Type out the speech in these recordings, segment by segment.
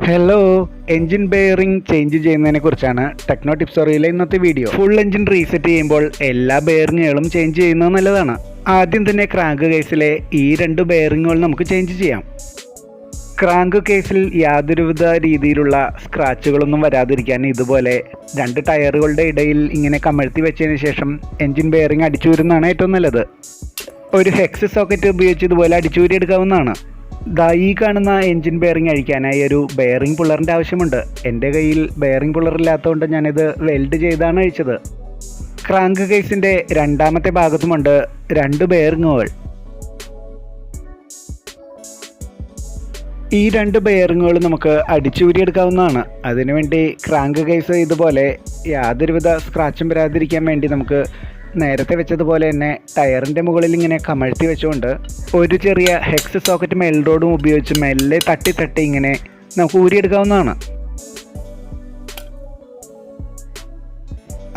Hello, engine bearing change ചെയ്യുന്നതിനെ കുറിച്ചാണ് techno ടിപ്സോറിയിലെ ഇന്നത്തെ വീഡിയോ. ഫുൾ എൻജിൻ റീസെറ്റ് ചെയ്യുമ്പോൾ എല്ലാ ബെയറിങ്ങുകളും ചേഞ്ച് ചെയ്യുന്നത് നല്ലതാണ്. ആദ്യം തന്നെ ക്രാങ്ക് കേസിലെ ഈ രണ്ട് ബെയറിങ്ങുകൾ നമുക്ക് ചേഞ്ച് ചെയ്യാം. ക്രാങ്ക് കേസിൽ യാതൊരുവിധ രീതിയിലുള്ള സ്ക്രാച്ചുകളൊന്നും വരാതിരിക്കാൻ ഇതുപോലെ രണ്ട് ടയറുകളുടെ ഇടയിൽ ഇങ്ങനെ കമഴ്ത്തി വെച്ചതിന് ശേഷം എൻജിൻ ബെയറിംഗ് അടിച്ചൂരുന്നതാണ് ഏറ്റവും നല്ലത്. ഒരു ഹെക്സ് സോക്കറ്റ് ഉപയോഗിച്ച് ഇതുപോലെ അടിച്ചൂരി എടുക്കാവുന്നതാണ്. ഈ കാണുന്ന എൻജിൻ ബെയറിംഗ് അഴിക്കാനായി ഒരു ബെയറിംഗ് പുള്ളറിൻ്റെ ആവശ്യമുണ്ട്. എൻ്റെ കയ്യിൽ ബെയറിംഗ് പുള്ളർ ഇല്ലാത്തതുകൊണ്ട് ഞാനിത് വെൽഡ് ചെയ്താണ് അഴിച്ചത്. ക്രാങ്ക് കേസിൻ്റെ രണ്ടാമത്തെ ഭാഗത്തുമുണ്ട് രണ്ട് ബെയറിങ്ങുകൾ. ഈ രണ്ട് ബെയറിങ്ങുകൾ നമുക്ക് അടിച്ചൂരിയെടുക്കാവുന്നതാണ്. അതിനുവേണ്ടി ക്രാങ്ക് കേസ് ഇതുപോലെ യാതൊരുവിധ സ്ക്രാച്ചും വരാതിരിക്കാൻ വേണ്ടി നമുക്ക് നേരത്തെ വെച്ചതുപോലെ തന്നെ ടയറിൻ്റെ മുകളിൽ ഇങ്ങനെ കമഴ്ത്തി വെച്ചുകൊണ്ട് ഒരു ചെറിയ ഹെക്സ് സോക്കറ്റ് മെൽറോഡും ഉപയോഗിച്ച് മെല്ലെ തട്ടി ഇങ്ങനെ നമുക്ക് ഊരിയെടുക്കാവുന്നതാണ്.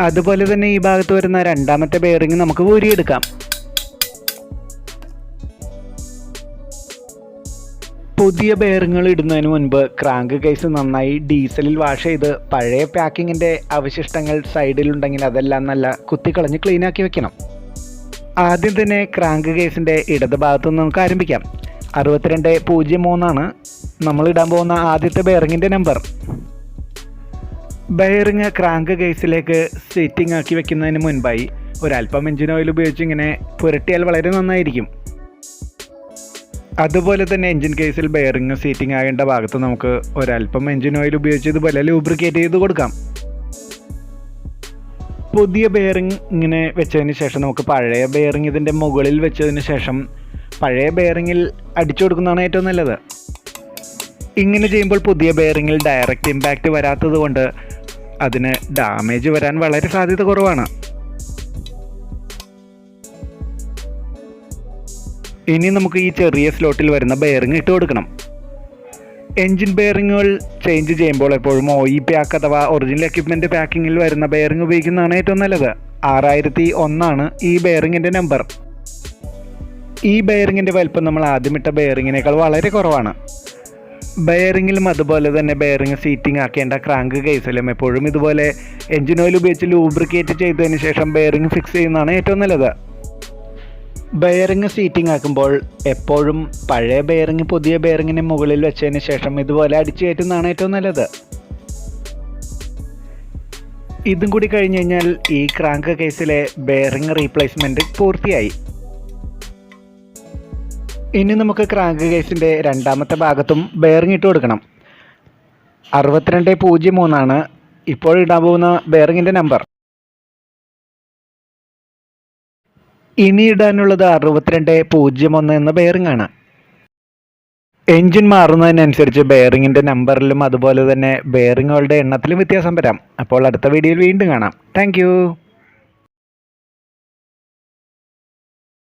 അതുപോലെ തന്നെ ഈ ഭാഗത്ത് വരുന്ന രണ്ടാമത്തെ ബെയറിംഗ് നമുക്ക് ഊരിയെടുക്കാം. പുതിയ ബെയറിങ്ങുകൾ ഇടുന്നതിന് മുൻപ് ക്രാങ്ക് കേസ് നന്നായി ഡീസലിൽ വാഷ് ചെയ്ത് പഴയ പാക്കിങ്ങിൻ്റെ അവശിഷ്ടങ്ങൾ സൈഡിലുണ്ടെങ്കിൽ അതെല്ലാം നല്ല കുത്തിക്കളഞ്ഞ് ക്ലീനാക്കി വെക്കണം. ആദ്യം തന്നെ ക്രാങ്ക് കേസിൻ്റെ ഇടത് ഭാഗത്തു നിന്ന് നമുക്ക് ആരംഭിക്കാം. 6203 നമ്മളിടാൻ പോകുന്ന ആദ്യത്തെ ബെയറിങ്ങിൻ്റെ നമ്പർ. ബെയറിങ് ക്രാങ്ക് കേസിലേക്ക് സീറ്റിംഗ് ആക്കി വെക്കുന്നതിന് മുൻപായി ഒരല്പം എഞ്ചിൻ ഓയിൽ ഉപയോഗിച്ച് ഇങ്ങനെ പുരട്ടിയാൽ വളരെ നന്നായിരിക്കും. അതുപോലെ തന്നെ എൻജിൻ കേസിൽ ബെയറിംഗ് സീറ്റിംഗ് ആകേണ്ട ഭാഗത്ത് നമുക്ക് ഒരല്പം എൻജിൻ ഓയിൽ ഉപയോഗിച്ച് ഇതുപോലെ ലൂബ്രിക്കേറ്റ് ചെയ്ത് കൊടുക്കാം. പുതിയ ബെയറിംഗ് ഇങ്ങനെ വെച്ചതിന് ശേഷം നമുക്ക് പഴയ ബെയറിംഗ് ഇതിൻ്റെ മുകളിൽ വെച്ചതിന് ശേഷം പഴയ ബെയറിങ്ങിൽ അടിച്ചു കൊടുക്കുന്നതാണ് ഏറ്റവും നല്ലത്. ഇങ്ങനെ ചെയ്യുമ്പോൾ പുതിയ ബെയറിങ്ങിൽ ഡയറക്റ്റ് ഇമ്പാക്റ്റ് വരാത്തത് കൊണ്ട് അതിന് ഡാമേജ് വരാൻ വളരെ സാധ്യത കുറവാണ്. ഇനി നമുക്ക് ഈ ചെറിയ സ്ലോട്ടിൽ വരുന്ന ബെയറിംഗ് ഇട്ട് കൊടുക്കണം. എൻജിൻ ബെയറിങ്ങുകൾ ചേഞ്ച് ചെയ്യുമ്പോൾ എപ്പോഴും OE പാക്ക് അഥവാ ഒറിജിനൽ എക്യുപ്മെൻറ്റ് പാക്കിങ്ങിൽ വരുന്ന ബെയറിംഗ് ഉപയോഗിക്കുന്നതാണ് ഏറ്റവും നല്ലത്. 6001 ഈ ബെയറിങ്ങിൻ്റെ നമ്പർ. ഈ ബെയറിങ്ങിൻ്റെ വലിപ്പം നമ്മൾ ആദ്യമിട്ട ബെയറിങ്ങിനേക്കാൾ വളരെ കുറവാണ്. ബെയറിങ്ങിലും അതുപോലെ തന്നെ ബെയറിംഗ് സീറ്റിംഗ് ആക്കേണ്ട ക്രാങ്ക് കേസിലും എപ്പോഴും ഇതുപോലെ എൻജിൻ ഓയിൽ ഉപയോഗിച്ച് ലൂബ്രിക്കേറ്റ് ചെയ്തതിന് ശേഷം ബെയറിംഗ് ഫിക്സ് ചെയ്യുന്നതാണ് ഏറ്റവും നല്ലത്. ബെയറിംഗ് സീറ്റിംഗ് ആക്കുമ്പോൾ എപ്പോഴും പഴയ ബെയറിംഗ് പുതിയ ബെയറിങ്ങിന് മുകളിൽ വെച്ചതിന് ശേഷം ഇതുപോലെ അടിച്ചു കയറ്റുന്നതാണ് ഏറ്റവും നല്ലത്. ഇതും കൂടി കഴിഞ്ഞ് കഴിഞ്ഞാൽ ഈ ക്രാങ്ക് കേസിലെ ബെയറിംഗ് റീപ്ലേസ്മെൻറ്റ് പൂർത്തിയായി. ഇനി നമുക്ക് ക്രാങ്ക് കേസിൻ്റെ രണ്ടാമത്തെ ഭാഗത്തും ബെയറിംഗ് ഇട്ട് കൊടുക്കണം. 6203 ഇപ്പോൾ ഇടാൻ പോകുന്ന ബെയറിങ്ങിൻ്റെ നമ്പർ. ഇനി ഇടാനുള്ളത് 6201 എന്ന ബെയറിംഗ് ആണ്. എൻജിൻ മാറുന്നതിനനുസരിച്ച് ബെയറിങ്ങിൻ്റെ നമ്പറിലും അതുപോലെ തന്നെ ബെയറിങ്ങുകളുടെ എണ്ണത്തിലും വ്യത്യാസം വരാം. അപ്പോൾ അടുത്ത വീഡിയോയിൽ വീണ്ടും കാണാം. താങ്ക്